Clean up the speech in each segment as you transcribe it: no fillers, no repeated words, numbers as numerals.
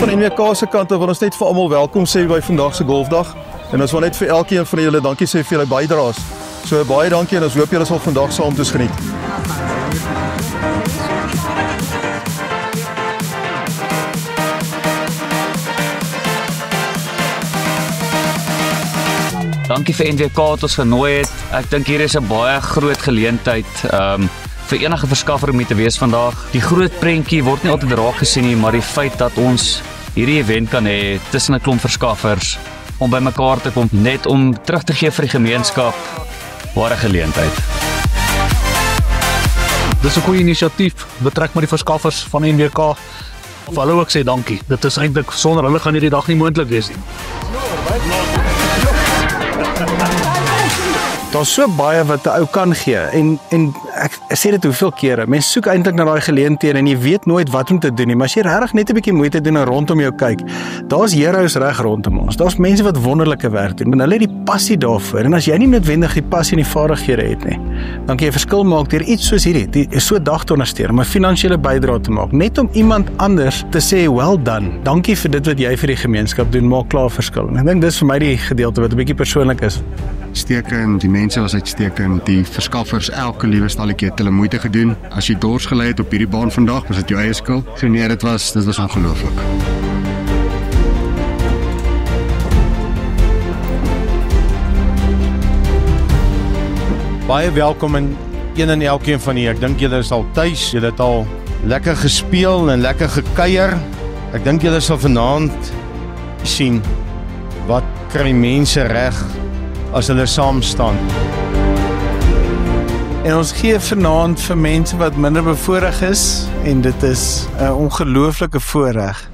van NWK se kant wil ons net vir almal welkom sê by vandag se golfdag. En ons wil net vir elkeen van julle dankie sê vir julle bydraes. So baie dankie en ons hoop julle sal vandag saam toes geniet. Dankie vir NWK wat ons genooi het. Ek dink hier is 'n baie groot geleentheid vir enige verskaffer om hier te wees vandag. Die groot prentjie word nie altyd raak gesien nie, maar die feit dat ons hierdie event kan hê tussen 'n klomp verskaffers om by mekaar te kom, net om terug te gee vir die gemeenskap, ware geleentheid. Dis 'n goeie inisiatief, betrek maar die verskaffers van NWK. Of hulle ook sê dankie. Dit is eintlik sonder hulle gaan hierdie dag nie moontlik wees nie. Daar's so baie wat 'n ou kan gee en ek sê dit hoeveel kere. Mense soek eintlik na daai geleenthede en jy weet nooit wat om te doen nie, maar as jy regtig net 'n bietjie moeite doen en rondom jou kyk, daar's heroes reg rondom ons. Daar's mense wat wonderlike werk doen, en hulle het die passie daarvoor. En as jy nie noodwendig die passie en die vaardighede het nie, dan kan jy 'n verskil maak deur iets soos hierdie, so 'n dag te ondersteun, om 'n finansiële bydrae te maak, net om iemand anders te sê well done. Dankie vir dit wat jy vir die gemeenskap doen, maak klaar verskil. En ek dink dis vir my die gedeelte wat 'n bietjie persoonlik is. Uitstekend, die mense was uitstekend, die verskaffers elke liewe stalletjie het hulle moeite gedoen. As jy dors gelei het op hierdie baan vandag, was dit jou eie skuld. So nee, dit was ongelooflik. Baie welkom in een en elkeen van julle. Ek dink julle is al tuis, julle het al lekker gespeel en lekker gekuier. Ek dink julle sal vanaand sien wat kry mense reg as hulle saam staan. En ons gee vanaand vir mense wat minder bevoorreg is, en dit is 'n ongelooflike voorreg.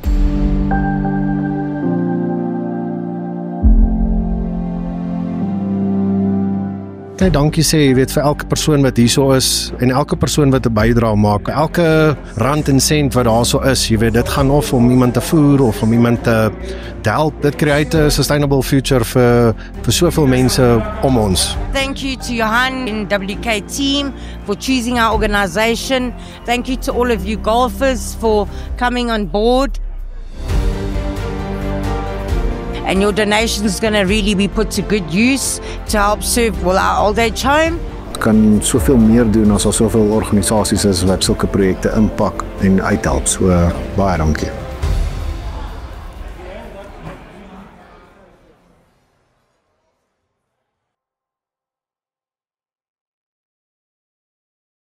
Net dankie sê, jy weet, vir elke persoon wat hierso is en elke persoon wat 'n bydrae maak. Elke rand en sent wat daarso is, jy weet, dit gaan of om iemand te voer of om iemand te help. Dit create 'n sustainable future vir soveel mense om ons. Thank you to Johan and WK team for choosing our organization. Thank you to all of you golfers for coming on board. And your donation is going to really be put to good use to help serve our old age home. Kan soveel meer doen as soveel organisasies is wat sulke projekte inpak en uithelp. So baie dankie.